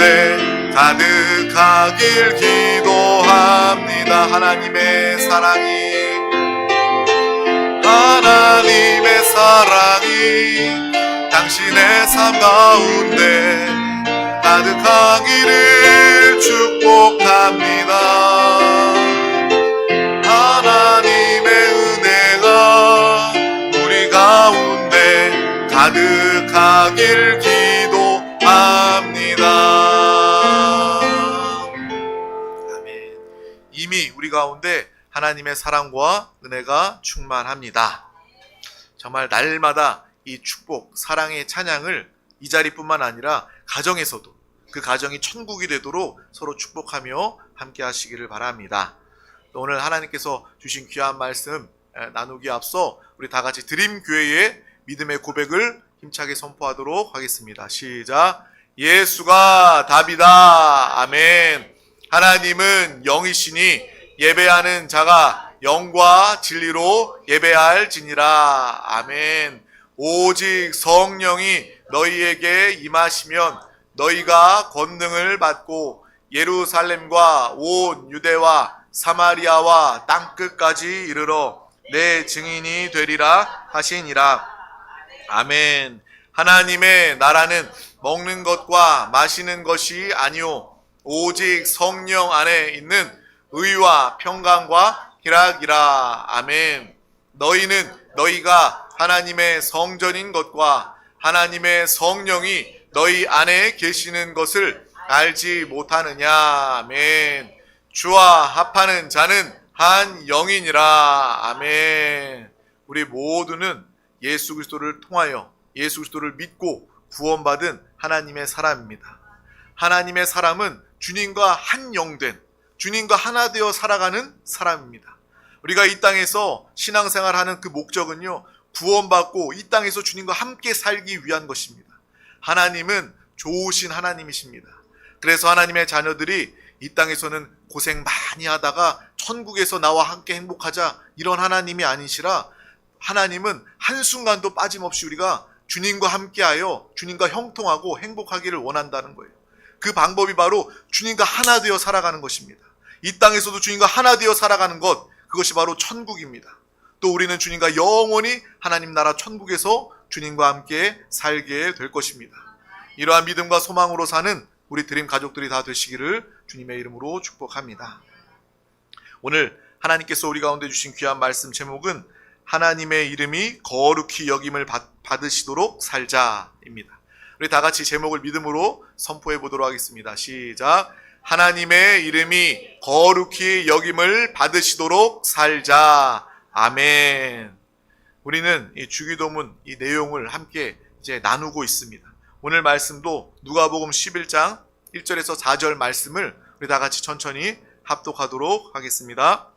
가운데 가득하길 기도합니다. 하나님의 사랑이 당신의 삶 가운데 가득하기를 축복합니다. 하나님의 은혜가 우리 가운데 가득하길 기도합니다. 아멘. 이미 우리 가운데 하나님의 사랑과 은혜가 충만합니다. 정말 날마다 이 축복, 사랑의 찬양을 이 자리뿐만 아니라 가정에서도 그 가정이 천국이 되도록 서로 축복하며 함께 하시기를 바랍니다. 오늘 하나님께서 주신 귀한 말씀 나누기에 앞서 우리 다 같이 드림교회의 믿음의 고백을 힘차게 선포하도록 하겠습니다. 시작. 예수가 답이다. 아멘. 하나님은 영이시니 예배하는 자가 영과 진리로 예배할지니라. 아멘. 오직 성령이 너희에게 임하시면 너희가 권능을 받고 예루살렘과 온 유대와 사마리아와 땅끝까지 이르러 내 증인이 되리라 하시니라. 아멘. 하나님의 나라는 먹는 것과 마시는 것이 아니오 오직 성령 안에 있는 의와 평강과 희락이라. 아멘. 너희가 하나님의 성전인 것과 하나님의 성령이 너희 안에 계시는 것을 알지 못하느냐. 아멘. 주와 합하는 자는 한 영이니라. 아멘. 우리 모두는 예수 그리스도를 통하여 예수 그리스도를 믿고 구원받은 하나님의 사람입니다. 하나님의 사람은 주님과 한 영된, 주님과 하나 되어 살아가는 사람입니다. 우리가 이 땅에서 신앙생활하는 그 목적은요, 구원받고 이 땅에서 주님과 함께 살기 위한 것입니다. 하나님은 좋으신 하나님이십니다. 그래서 하나님의 자녀들이 이 땅에서는 고생 많이 하다가 천국에서 나와 함께 행복하자, 이런 하나님이 아니시라 하나님은 한순간도 빠짐없이 우리가 주님과 함께하여 주님과 형통하고 행복하기를 원한다는 거예요. 그 방법이 바로 주님과 하나 되어 살아가는 것입니다. 이 땅에서도 주님과 하나 되어 살아가는 것, 그것이 바로 천국입니다. 또 우리는 주님과 영원히 하나님 나라 천국에서 주님과 함께 살게 될 것입니다. 이러한 믿음과 소망으로 사는 우리 드림 가족들이 다 되시기를 주님의 이름으로 축복합니다. 오늘 하나님께서 우리 가운데 주신 귀한 말씀 제목은 하나님의 이름이 거룩히 여김을 받으시도록 살자입니다. 우리 다 같이 제목을 믿음으로 선포해 보도록 하겠습니다. 시작. 하나님의 이름이 거룩히 여김을 받으시도록 살자. 아멘. 우리는 이 주기도문 이 내용을 함께 이제 나누고 있습니다. 오늘 말씀도 누가복음 11장 1절에서 4절 말씀을 우리 다 같이 천천히 합독하도록 하겠습니다.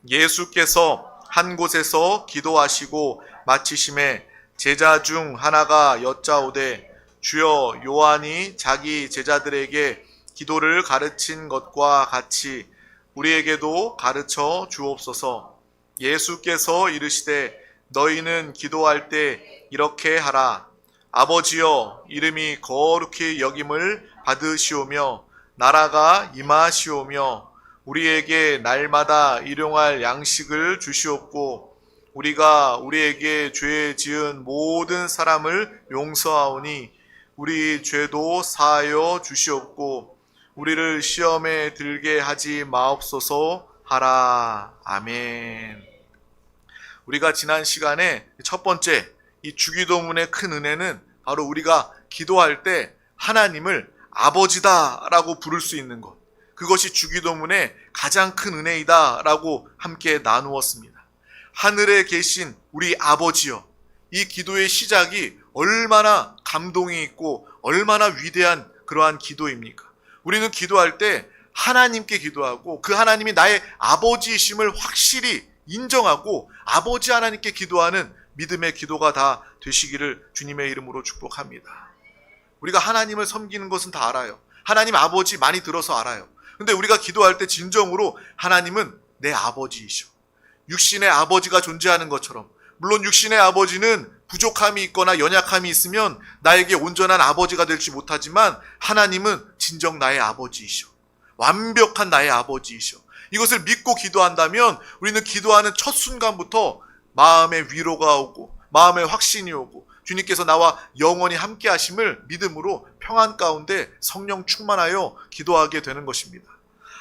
예수께서 한 곳에서 기도하시고 마치심에 제자 중 하나가 여짜오되 주여 요한이 자기 제자들에게 기도를 가르친 것과 같이 우리에게도 가르쳐 주옵소서. 예수께서 이르시되 너희는 기도할 때 이렇게 하라. 아버지여 이름이 거룩히 여김을 받으시오며 나라가 임하시오며 우리에게 날마다 일용할 양식을 주시옵고 우리가 우리에게 죄 지은 모든 사람을 용서하오니 우리 죄도 사하여 주시옵고 우리를 시험에 들게 하지 마옵소서 하라. 아멘. 우리가 지난 시간에 첫 번째 이 주기도문의 큰 은혜는 바로 우리가 기도할 때 하나님을 아버지다라고 부를 수 있는 것, 그것이 주기도문의 가장 큰 은혜이다라고 함께 나누었습니다. 하늘에 계신 우리 아버지여, 이 기도의 시작이 얼마나 감동이 있고 얼마나 위대한 그러한 기도입니까? 우리는 기도할 때 하나님께 기도하고 그 하나님이 나의 아버지이심을 확실히 인정하고 아버지 하나님께 기도하는 믿음의 기도가 다 되시기를 주님의 이름으로 축복합니다. 우리가 하나님을 섬기는 것은 다 알아요. 하나님 아버지 많이 들어서 알아요. 근데 우리가 기도할 때 진정으로 하나님은 내 아버지이셔. 육신의 아버지가 존재하는 것처럼 물론 육신의 아버지는 부족함이 있거나 연약함이 있으면 나에게 온전한 아버지가 되지 못하지만 하나님은 진정 나의 아버지이셔. 완벽한 나의 아버지이셔. 이것을 믿고 기도한다면 우리는 기도하는 첫 순간부터 마음의 위로가 오고 마음의 확신이 오고 주님께서 나와 영원히 함께 하심을 믿음으로 평안 가운데 성령 충만하여 기도하게 되는 것입니다.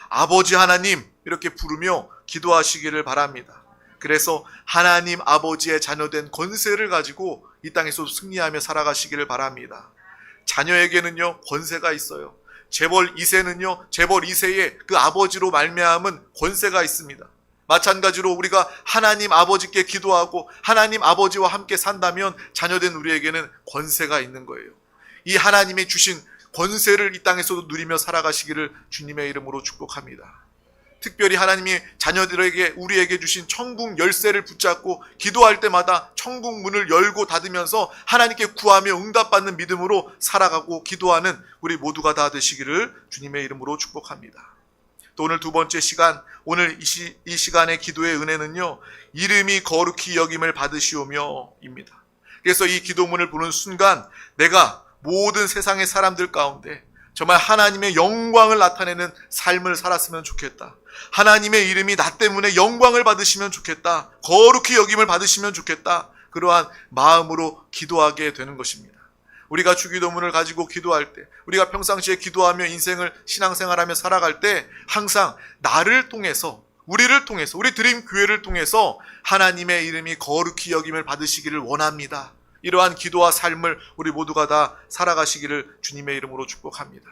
아버지 하나님 이렇게 부르며 기도하시기를 바랍니다. 그래서 하나님 아버지의 자녀된 권세를 가지고 이 땅에서 승리하며 살아가시기를 바랍니다. 자녀에게는요 권세가 있어요. 재벌 2세는요 재벌 2세의 그 아버지로 말미암은 권세가 있습니다. 마찬가지로 우리가 하나님 아버지께 기도하고 하나님 아버지와 함께 산다면 자녀된 우리에게는 권세가 있는 거예요. 이 하나님이 주신 권세를 이 땅에서도 누리며 살아가시기를 주님의 이름으로 축복합니다. 특별히 하나님이 자녀들에게 우리에게 주신 천국 열쇠를 붙잡고 기도할 때마다 천국 문을 열고 닫으면서 하나님께 구하며 응답받는 믿음으로 살아가고 기도하는 우리 모두가 다 되시기를 주님의 이름으로 축복합니다. 또 오늘 두 번째 시간, 오늘 이 시간의 기도의 은혜는요, 이름이 거룩히 여김을 받으시오며 입니다. 그래서 이 기도문을 보는 순간 내가 모든 세상의 사람들 가운데 정말 하나님의 영광을 나타내는 삶을 살았으면 좋겠다. 하나님의 이름이 나 때문에 영광을 받으시면 좋겠다. 거룩히 여김을 받으시면 좋겠다. 그러한 마음으로 기도하게 되는 것입니다. 우리가 주기도문을 가지고 기도할 때, 우리가 평상시에 기도하며 인생을 신앙생활하며 살아갈 때 항상 나를 통해서, 우리를 통해서, 우리 드림교회를 통해서 하나님의 이름이 거룩히 여김을 받으시기를 원합니다. 이러한 기도와 삶을 우리 모두가 다 살아가시기를 주님의 이름으로 축복합니다.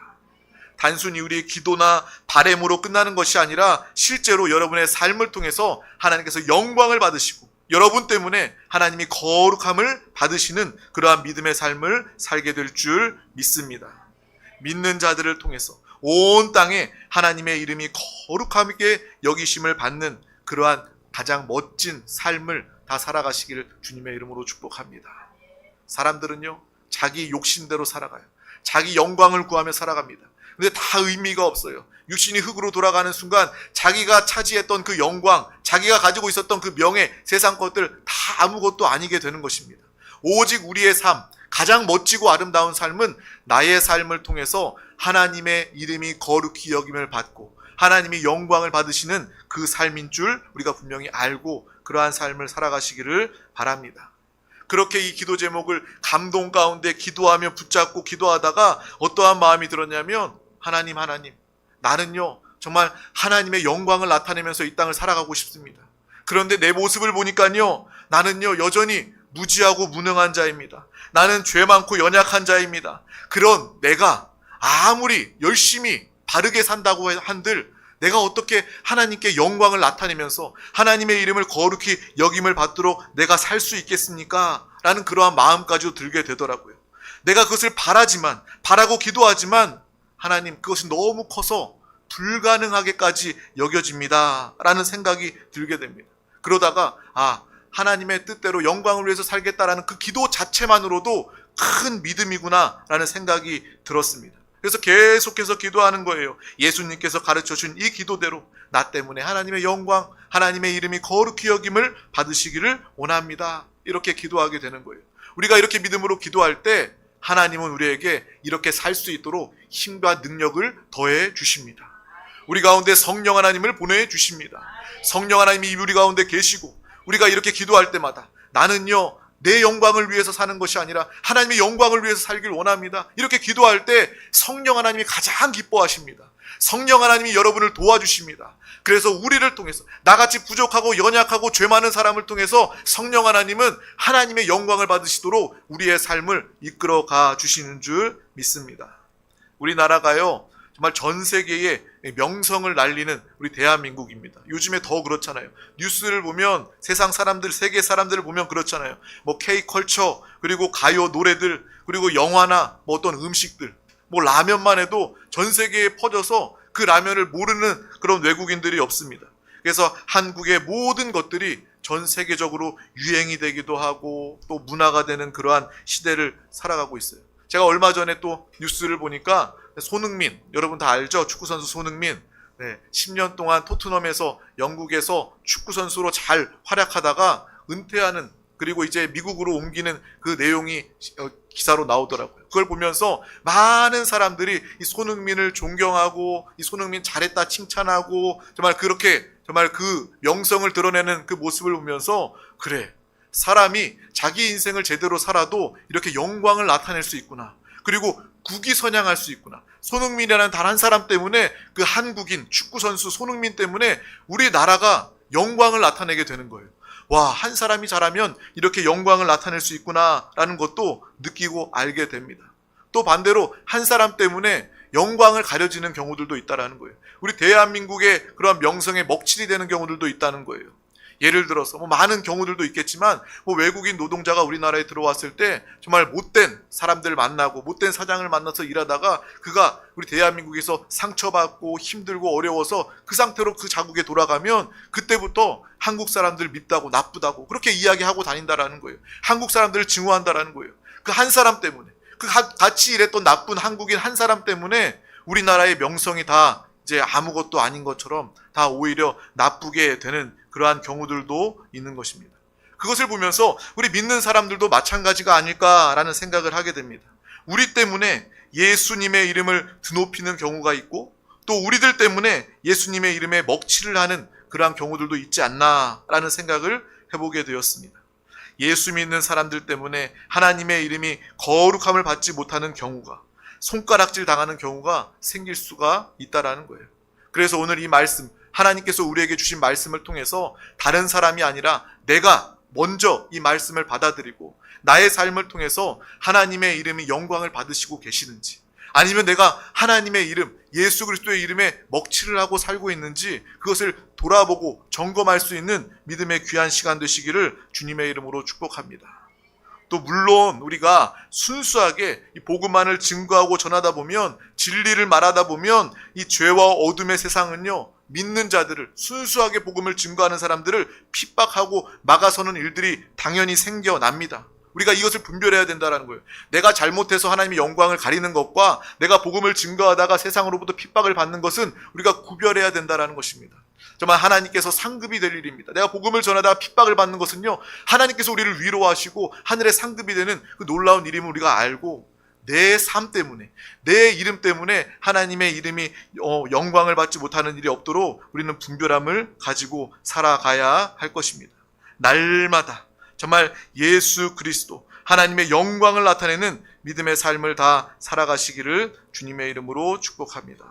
단순히 우리의 기도나 바램으로 끝나는 것이 아니라 실제로 여러분의 삶을 통해서 하나님께서 영광을 받으시고 여러분 때문에 하나님이 거룩함을 받으시는 그러한 믿음의 삶을 살게 될 줄 믿습니다. 믿는 자들을 통해서 온 땅에 하나님의 이름이 거룩하게 여기심을 받는 그러한 가장 멋진 삶을 다 살아가시기를 주님의 이름으로 축복합니다. 사람들은요 자기 욕심대로 살아가요. 자기 영광을 구하며 살아갑니다. 근데 다 의미가 없어요. 육신이 흙으로 돌아가는 순간 자기가 차지했던 그 영광, 자기가 가지고 있었던 그 명예, 세상 것들 다 아무것도 아니게 되는 것입니다. 오직 우리의 삶, 가장 멋지고 아름다운 삶은 나의 삶을 통해서 하나님의 이름이 거룩히 여김을 받고 하나님이 영광을 받으시는 그 삶인 줄 우리가 분명히 알고 그러한 삶을 살아가시기를 바랍니다. 그렇게 이 기도 제목을 감동 가운데 기도하며 붙잡고 기도하다가 어떠한 마음이 들었냐면 하나님 나는요 정말 하나님의 영광을 나타내면서 이 땅을 살아가고 싶습니다. 그런데 내 모습을 보니까요 나는요 여전히 무지하고 무능한 자입니다. 나는 죄 많고 연약한 자입니다. 그런 내가 아무리 열심히 바르게 산다고 한들 내가 어떻게 하나님께 영광을 나타내면서 하나님의 이름을 거룩히 여김을 받도록 내가 살 수 있겠습니까? 라는 그러한 마음까지도 들게 되더라고요. 내가 그것을 바라고 기도하지만 하나님 그것이 너무 커서 불가능하게까지 여겨집니다. 라는 생각이 들게 됩니다. 그러다가 하나님의 뜻대로 영광을 위해서 살겠다라는 그 기도 자체만으로도 큰 믿음이구나 라는 생각이 들었습니다. 그래서 계속해서 기도하는 거예요. 예수님께서 가르쳐준 이 기도대로 나 때문에 하나님의 영광, 하나님의 이름이 거룩히 여김을 받으시기를 원합니다. 이렇게 기도하게 되는 거예요. 우리가 이렇게 믿음으로 기도할 때 하나님은 우리에게 이렇게 살 수 있도록 힘과 능력을 더해 주십니다. 우리 가운데 성령 하나님을 보내주십니다. 성령 하나님이 우리 가운데 계시고 우리가 이렇게 기도할 때마다 나는요 내 영광을 위해서 사는 것이 아니라 하나님의 영광을 위해서 살길 원합니다. 이렇게 기도할 때 성령 하나님이 가장 기뻐하십니다. 성령 하나님이 여러분을 도와주십니다. 그래서 우리를 통해서 나같이 부족하고 연약하고 죄 많은 사람을 통해서 성령 하나님은 하나님의 영광을 받으시도록 우리의 삶을 이끌어가 주시는 줄 믿습니다. 우리나라가요 정말 전 세계에 명성을 날리는 우리 대한민국입니다. 요즘에 더 그렇잖아요. 뉴스를 보면 세상 사람들, 세계 사람들을 보면 그렇잖아요. 뭐 K컬처, 그리고 가요 노래들, 그리고 영화나 뭐 어떤 음식들, 뭐 라면만 해도 전 세계에 퍼져서 그 라면을 모르는 그런 외국인들이 없습니다. 그래서 한국의 모든 것들이 전 세계적으로 유행이 되기도 하고 또 문화가 되는 그러한 시대를 살아가고 있어요. 제가 얼마 전에 또 뉴스를 보니까 손흥민, 여러분 다 알죠? 축구선수 손흥민. 10년 동안 토트넘에서 영국에서 축구선수로 잘 활약하다가 은퇴하는 그리고 이제 미국으로 옮기는 그 내용이 기사로 나오더라고요. 그걸 보면서 많은 사람들이 이 손흥민을 존경하고 이 손흥민 잘했다 칭찬하고 정말 그렇게 정말 그 명성을 드러내는 그 모습을 보면서 그래, 사람이 자기 인생을 제대로 살아도 이렇게 영광을 나타낼 수 있구나. 그리고 국위선양할 수 있구나. 손흥민이라는 단 한 사람 때문에 그 한국인 축구선수 손흥민 때문에 우리나라가 영광을 나타내게 되는 거예요. 와, 한 사람이 잘하면 이렇게 영광을 나타낼 수 있구나라는 것도 느끼고 알게 됩니다. 또 반대로 한 사람 때문에 영광을 가려지는 경우들도 있다라는 거예요. 우리 대한민국의 그런 명성에 먹칠이 되는 경우들도 있다는 거예요. 예를 들어서 많은 경우들도 있겠지만 외국인 노동자가 우리나라에 들어왔을 때 정말 못된 사람들 만나고 못된 사장을 만나서 일하다가 그가 우리 대한민국에서 상처받고 힘들고 어려워서 그 상태로 그 자국에 돌아가면 그때부터 한국 사람들 밉다고 나쁘다고 그렇게 이야기하고 다닌다라는 거예요. 한국 사람들을 증오한다라는 거예요. 그 한 사람 때문에, 그 같이 일했던 나쁜 한국인 한 사람 때문에 우리나라의 명성이 다 이제 아무것도 아닌 것처럼 다 오히려 나쁘게 되는 그러한 경우들도 있는 것입니다. 그것을 보면서 우리 믿는 사람들도 마찬가지가 아닐까라는 생각을 하게 됩니다. 우리 때문에 예수님의 이름을 드높이는 경우가 있고 또 우리들 때문에 예수님의 이름에 먹칠을 하는 그러한 경우들도 있지 않나라는 생각을 해보게 되었습니다. 예수 믿는 사람들 때문에 하나님의 이름이 거룩함을 받지 못하는 경우가, 손가락질 당하는 경우가 생길 수가 있다라는 거예요. 그래서 오늘 이 말씀, 하나님께서 우리에게 주신 말씀을 통해서 다른 사람이 아니라 내가 먼저 이 말씀을 받아들이고 나의 삶을 통해서 하나님의 이름이 영광을 받으시고 계시는지, 아니면 내가 하나님의 이름, 예수 그리스도의 이름에 먹칠을 하고 살고 있는지 그것을 돌아보고 점검할 수 있는 믿음의 귀한 시간 되시기를 주님의 이름으로 축복합니다. 또 물론 우리가 순수하게 이 복음만을 증거하고 전하다 보면, 진리를 말하다 보면 이 죄와 어둠의 세상은요, 믿는 자들을, 순수하게 복음을 증거하는 사람들을 핍박하고 막아서는 일들이 당연히 생겨납니다. 우리가 이것을 분별해야 된다는 거예요. 내가 잘못해서 하나님의 영광을 가리는 것과 내가 복음을 증거하다가 세상으로부터 핍박을 받는 것은 우리가 구별해야 된다는 것입니다. 정말 하나님께서 상급이 될 일입니다. 내가 복음을 전하다가 핍박을 받는 것은요, 하나님께서 우리를 위로하시고 하늘의 상급이 되는 그 놀라운 일임을 우리가 알고, 내 삶 때문에, 내 이름 때문에 하나님의 이름이 영광을 받지 못하는 일이 없도록 우리는 분별함을 가지고 살아가야 할 것입니다. 날마다 정말 예수 그리스도, 하나님의 영광을 나타내는 믿음의 삶을 다 살아가시기를 주님의 이름으로 축복합니다.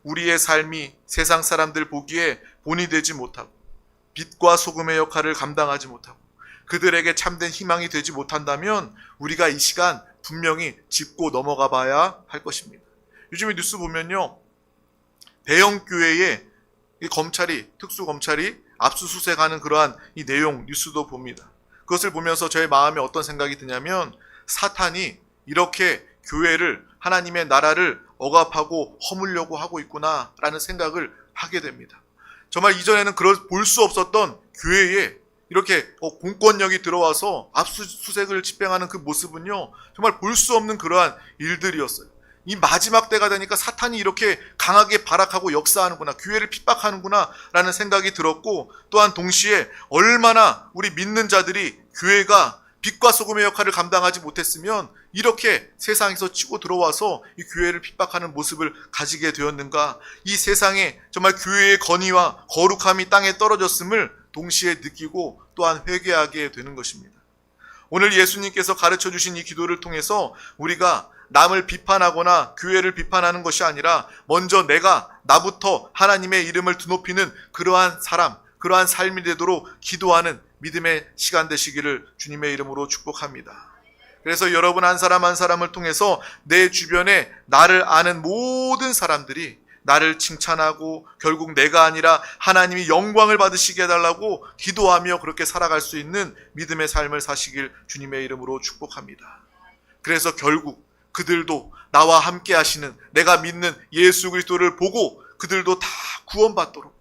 우리의 삶이 세상 사람들 보기에 본이 되지 못하고 빛과 소금의 역할을 감당하지 못하고 그들에게 참된 희망이 되지 못한다면 우리가 이 시간 분명히 짚고 넘어가 봐야 할 것입니다. 요즘에 뉴스 보면요, 대형 교회에 검찰이, 특수검찰이 압수수색하는 그러한 이 내용 뉴스도 봅니다. 그것을 보면서 저의 마음에 어떤 생각이 드냐면, 사탄이 이렇게 교회를, 하나님의 나라를 억압하고 허물려고 하고 있구나라는 생각을 하게 됩니다. 정말 이전에는 볼 수 없었던 교회에 이렇게 공권력이 들어와서 압수수색을 집행하는 그 모습은요, 정말 볼 수 없는 그러한 일들이었어요. 이 마지막 때가 되니까 사탄이 이렇게 강하게 발악하고 역사하는구나, 교회를 핍박하는구나 라는 생각이 들었고, 또한 동시에 얼마나 우리 믿는 자들이 교회가 빛과 소금의 역할을 감당하지 못했으면 이렇게 세상에서 치고 들어와서 이 교회를 핍박하는 모습을 가지게 되었는가, 이 세상에 정말 교회의 건의와 거룩함이 땅에 떨어졌음을 동시에 느끼고 또한 회개하게 되는 것입니다. 오늘 예수님께서 가르쳐 주신 이 기도를 통해서 우리가 남을 비판하거나 교회를 비판하는 것이 아니라 먼저 내가, 나부터 하나님의 이름을 드높이는 그러한 사람, 그러한 삶이 되도록 기도하는 믿음의 시간 되시기를 주님의 이름으로 축복합니다. 그래서 여러분 한 사람 한 사람을 통해서 내 주변에 나를 아는 모든 사람들이 나를 칭찬하고 결국 내가 아니라 하나님이 영광을 받으시게 해달라고 기도하며 그렇게 살아갈 수 있는 믿음의 삶을 사시길 주님의 이름으로 축복합니다. 그래서 결국 그들도 나와 함께 하시는, 내가 믿는 예수 그리스도를 보고 그들도 다 구원받도록,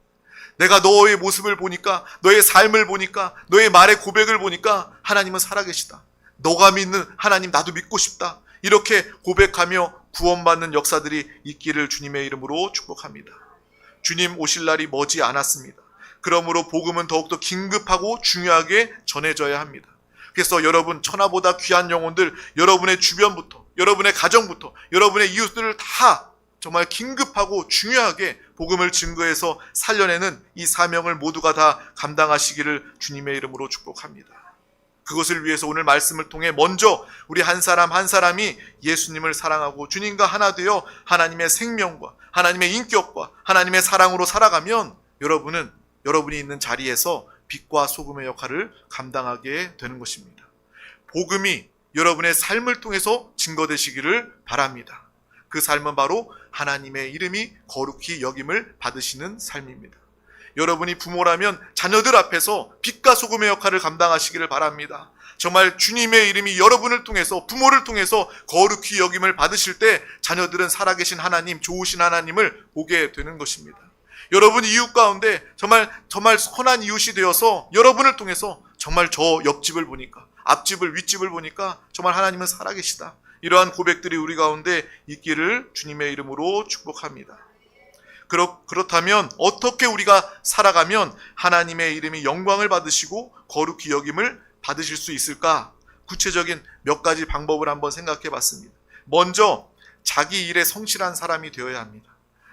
내가 너의 모습을 보니까, 너의 삶을 보니까, 너의 말의 고백을 보니까 하나님은 살아계시다, 너가 믿는 하나님 나도 믿고 싶다, 이렇게 고백하며 구원받는 역사들이 있기를 주님의 이름으로 축복합니다. 주님 오실 날이 머지 않았습니다. 그러므로 복음은 더욱더 긴급하고 중요하게 전해져야 합니다. 그래서 여러분, 천하보다 귀한 영혼들, 여러분의 주변부터, 여러분의 가정부터, 여러분의 이웃들을 다 정말 긴급하고 중요하게 복음을 증거해서 살려내는 이 사명을 모두가 다 감당하시기를 주님의 이름으로 축복합니다. 그것을 위해서 오늘 말씀을 통해 먼저 우리 한 사람 한 사람이 예수님을 사랑하고 주님과 하나 되어 하나님의 생명과 하나님의 인격과 하나님의 사랑으로 살아가면 여러분이 있는 자리에서 빛과 소금의 역할을 감당하게 되는 것입니다. 복음이 여러분의 삶을 통해서 증거되시기를 바랍니다. 그 삶은 바로 하나님의 이름이 거룩히 여김을 받으시는 삶입니다. 여러분이 부모라면 자녀들 앞에서 빛과 소금의 역할을 감당하시기를 바랍니다. 정말 주님의 이름이 여러분을 통해서, 부모를 통해서 거룩히 여김을 받으실 때 자녀들은 살아계신 하나님, 좋으신 하나님을 보게 되는 것입니다. 여러분 이웃 가운데 정말 선한 이웃이 되어서 여러분을 통해서 정말 저 옆집을 보니까, 앞집을, 윗집을 보니까 정말 하나님은 살아계시다, 이러한 고백들이 우리 가운데 있기를 주님의 이름으로 축복합니다. 그렇다면 어떻게 우리가 살아가면 하나님의 이름이 영광을 받으시고 거룩히 여김을 받으실 수 있을까? 구체적인 몇 가지 방법을 한번 생각해 봤습니다. 먼저 자기 일에 성실한 사람이 되어야 합니다.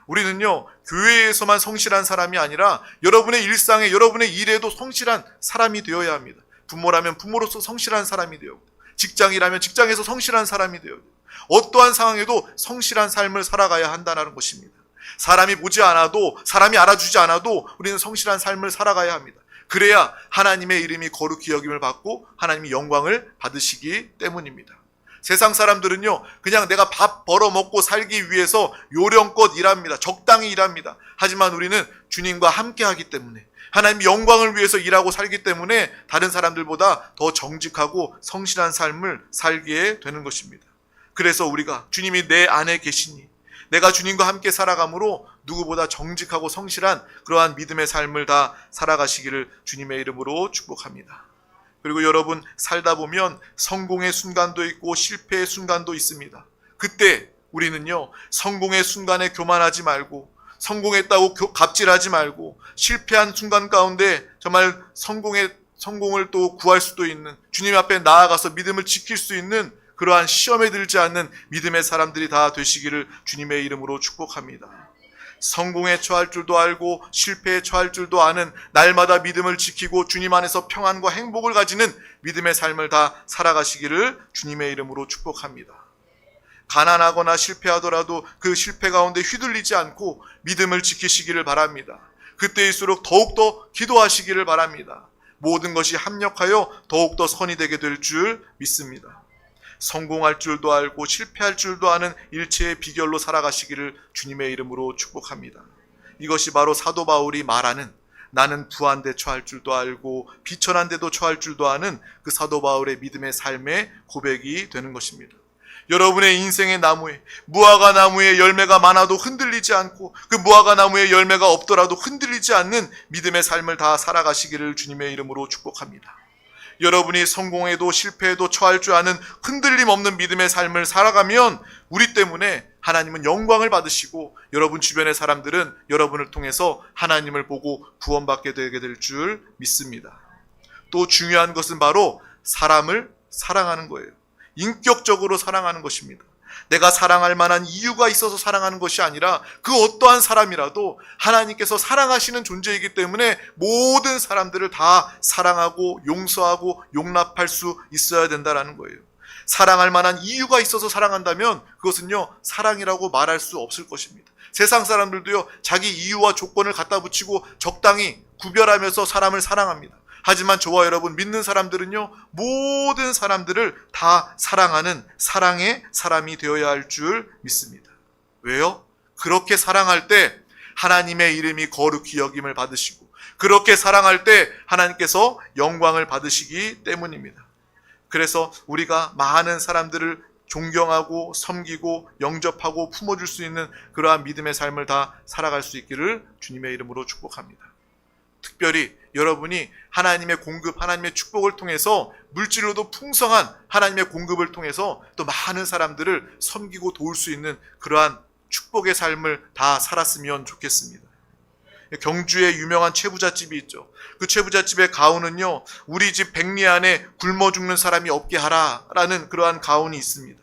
우리는요, 교회에서만 성실한 사람이 아니라 여러분의 일상에, 여러분의 일에도 성실한 사람이 되어야 합니다. 부모라면 부모로서 성실한 사람이 되어야 합니다. 직장이라면 직장에서 성실한 사람이 되어야 합니다. 어떠한 상황에도 성실한 삶을 살아가야 한다는 것입니다. 사람이 보지 않아도, 사람이 알아주지 않아도 우리는 성실한 삶을 살아가야 합니다. 그래야 하나님의 이름이 거룩히 여김을 받고 하나님이 영광을 받으시기 때문입니다. 세상 사람들은요, 그냥 내가 밥 벌어먹고 살기 위해서 요령껏 일합니다. 적당히 일합니다. 하지만 우리는 주님과 함께 하기 때문에, 하나님의 영광을 위해서 일하고 살기 때문에 다른 사람들보다 더 정직하고 성실한 삶을 살게 되는 것입니다. 그래서 우리가 주님이 내 안에 계시니 내가 주님과 함께 살아감으로 누구보다 정직하고 성실한 그러한 믿음의 삶을 다 살아가시기를 주님의 이름으로 축복합니다. 그리고 여러분, 살다 보면 성공의 순간도 있고 실패의 순간도 있습니다. 그때 우리는요, 성공의 순간에 교만하지 말고, 성공했다고 갑질하지 말고, 실패한 순간 가운데 정말 성공을 또 구할 수도 있는, 주님 앞에 나아가서 믿음을 지킬 수 있는 그러한 시험에 들지 않는 믿음의 사람들이 다 되시기를 주님의 이름으로 축복합니다. 성공에 처할 줄도 알고 실패에 처할 줄도 아는, 날마다 믿음을 지키고 주님 안에서 평안과 행복을 가지는 믿음의 삶을 다 살아가시기를 주님의 이름으로 축복합니다. 가난하거나 실패하더라도 그 실패 가운데 휘둘리지 않고 믿음을 지키시기를 바랍니다. 그때일수록 더욱더 기도하시기를 바랍니다. 모든 것이 합력하여 더욱더 선이 되게 될 줄 믿습니다. 성공할 줄도 알고 실패할 줄도 아는 일체의 비결로 살아가시기를 주님의 이름으로 축복합니다. 이것이 바로 사도 바울이 말하는, 나는 부한 데 처할 줄도 알고 비천한 데도 처할 줄도 아는 그 사도 바울의 믿음의 삶의 고백이 되는 것입니다. 여러분의 인생의 나무에, 무화과 나무에 열매가 많아도 흔들리지 않고 그 무화과 나무에 열매가 없더라도 흔들리지 않는 믿음의 삶을 다 살아가시기를 주님의 이름으로 축복합니다. 여러분이 성공에도 실패에도 처할 줄 아는 흔들림 없는 믿음의 삶을 살아가면 우리 때문에 하나님은 영광을 받으시고 여러분 주변의 사람들은 여러분을 통해서 하나님을 보고 구원받게 되게 될 줄 믿습니다. 또 중요한 것은 바로 사람을 사랑하는 거예요. 인격적으로 사랑하는 것입니다. 내가 사랑할 만한 이유가 있어서 사랑하는 것이 아니라 그 어떠한 사람이라도 하나님께서 사랑하시는 존재이기 때문에 모든 사람들을 다 사랑하고 용서하고 용납할 수 있어야 된다는 거예요. 사랑할 만한 이유가 있어서 사랑한다면 그것은요, 사랑이라고 말할 수 없을 것입니다. 세상 사람들도요, 자기 이유와 조건을 갖다 붙이고 적당히 구별하면서 사람을 사랑합니다. 하지만 저와 여러분 믿는 사람들은요, 모든 사람들을 다 사랑하는 사랑의 사람이 되어야 할 줄 믿습니다. 왜요? 그렇게 사랑할 때 하나님의 이름이 거룩히 여김을 받으시고, 그렇게 사랑할 때 하나님께서 영광을 받으시기 때문입니다. 그래서 우리가 많은 사람들을 존경하고 섬기고 영접하고 품어줄 수 있는 그러한 믿음의 삶을 다 살아갈 수 있기를 주님의 이름으로 축복합니다. 특별히 여러분이 하나님의 공급, 하나님의 축복을 통해서 물질로도 풍성한 하나님의 공급을 통해서 또 많은 사람들을 섬기고 도울 수 있는 그러한 축복의 삶을 다 살았으면 좋겠습니다. 경주에 유명한 채부잣집이 있죠. 그 채부잣집의 가훈은요, 우리 집 백리 안에 굶어 죽는 사람이 없게 하라라는 그러한 가훈이 있습니다.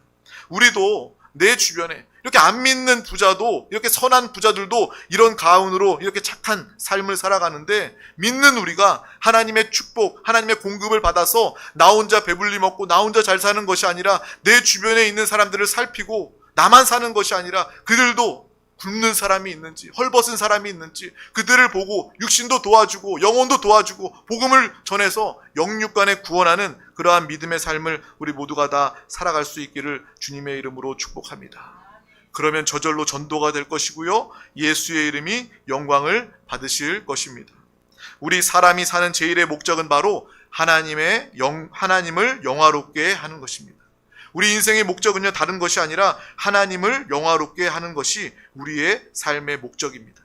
우리도 내 주변에 이렇게 안 믿는 부자도, 이렇게 선한 부자들도 이런 가훈으로 이렇게 착한 삶을 살아가는데, 믿는 우리가 하나님의 축복, 하나님의 공급을 받아서 나 혼자 배불리 먹고 나 혼자 잘 사는 것이 아니라 내 주변에 있는 사람들을 살피고, 나만 사는 것이 아니라 그들도 굶는 사람이 있는지, 헐벗은 사람이 있는지 그들을 보고 육신도 도와주고 영혼도 도와주고 복음을 전해서 영육간에 구원하는 그러한 믿음의 삶을 우리 모두가 다 살아갈 수 있기를 주님의 이름으로 축복합니다. 그러면 저절로 전도가 될 것이고요, 예수의 이름이 영광을 받으실 것입니다. 우리 사람이 사는 제일의 목적은 바로 하나님을 영화롭게 하는 것입니다. 우리 인생의 목적은요, 다른 것이 아니라 하나님을 영화롭게 하는 것이 우리의 삶의 목적입니다.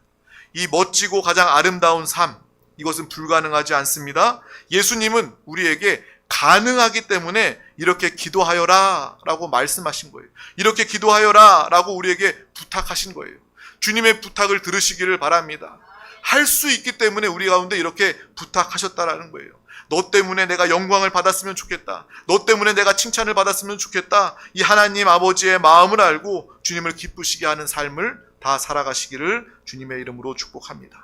이 멋지고 가장 아름다운 삶, 이것은 불가능하지 않습니다. 예수님은 우리에게 가능하기 때문에 이렇게 기도하여라 라고 말씀하신 거예요. 이렇게 기도하여라 라고 우리에게 부탁하신 거예요. 주님의 부탁을 들으시기를 바랍니다. 할 수 있기 때문에 우리 가운데 이렇게 부탁하셨다라는 거예요. 너 때문에 내가 영광을 받았으면 좋겠다. 너 때문에 내가 칭찬을 받았으면 좋겠다. 이 하나님 아버지의 마음을 알고 주님을 기쁘시게 하는 삶을 다 살아가시기를 주님의 이름으로 축복합니다.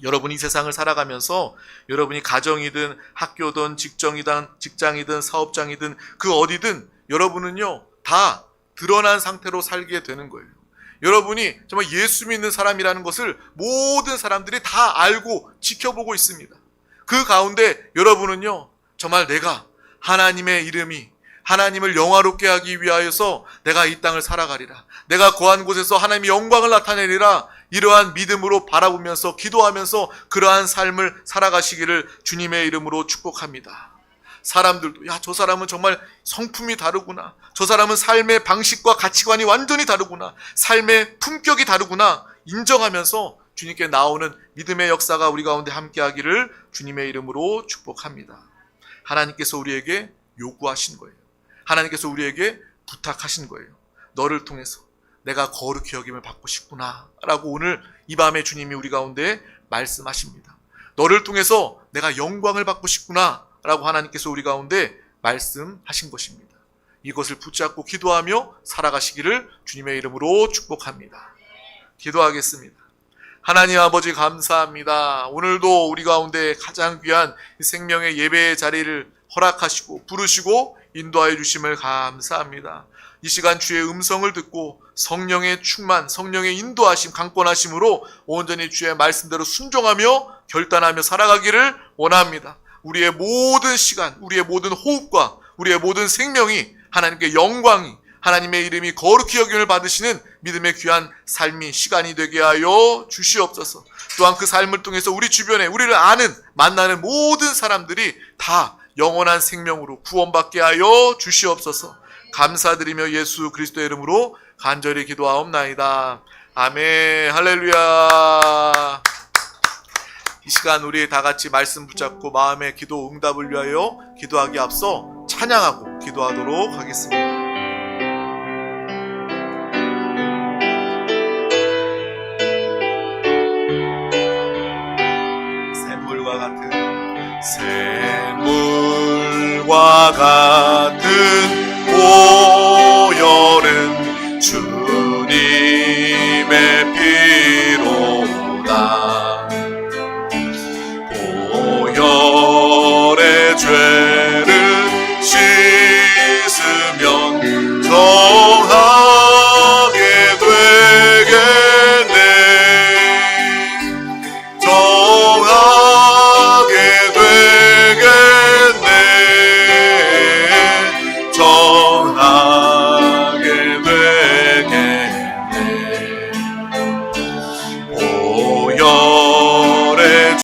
여러분이 이 세상을 살아가면서 여러분이 가정이든 학교든 직장이든 사업장이든 그 어디든 여러분은요, 다 드러난 상태로 살게 되는 거예요. 여러분이 정말 예수 믿는 사람이라는 것을 모든 사람들이 다 알고 지켜보고 있습니다. 그 가운데 여러분은요, 정말 내가 하나님의 이름이 하나님을 영화롭게 하기 위하여서 내가 이 땅을 살아가리라, 내가 거한 곳에서 하나님의 영광을 나타내리라, 이러한 믿음으로 바라보면서 기도하면서 그러한 삶을 살아가시기를 주님의 이름으로 축복합니다. 사람들도 야, 저 사람은 정말 성품이 다르구나, 저 사람은 삶의 방식과 가치관이 완전히 다르구나, 삶의 품격이 다르구나 인정하면서 주님께 나오는 믿음의 역사가 우리 가운데 함께하기를 주님의 이름으로 축복합니다. 하나님께서 우리에게 요구하신 거예요. 하나님께서 우리에게 부탁하신 거예요. 너를 통해서 내가 거룩히 여김을 받고 싶구나 라고 오늘 이 밤에 주님이 우리 가운데 말씀하십니다. 너를 통해서 내가 영광을 받고 싶구나 라고 하나님께서 우리 가운데 말씀하신 것입니다. 이것을 붙잡고 기도하며 살아가시기를 주님의 이름으로 축복합니다. 기도하겠습니다. 하나님 아버지 감사합니다. 오늘도 우리 가운데 가장 귀한 생명의 예배의 자리를 허락하시고 부르시고 인도하여 주심을 감사합니다. 이 시간 주의 음성을 듣고 성령의 충만, 성령의 인도하심, 강권하심으로 온전히 주의 말씀대로 순종하며 결단하며 살아가기를 원합니다. 우리의 모든 시간, 우리의 모든 호흡과 우리의 모든 생명이 하나님께 영광이, 하나님의 이름이 거룩히 여김을 받으시는 믿음의 귀한 삶이 시간이 되게 하여 주시옵소서. 또한 그 삶을 통해서 우리 주변에 우리를 아는, 만나는 모든 사람들이 다 영원한 생명으로 구원받게 하여 주시옵소서. 감사드리며 예수 그리스도의 이름으로 간절히 기도하옵나이다. 아멘. 할렐루야. 이 시간 우리 다 같이 말씀 붙잡고 마음의 기도 응답을 위하여 기도하기 앞서 찬양하고 기도하도록 하겠습니다. 샘물과 같은 보혈은 주님의 피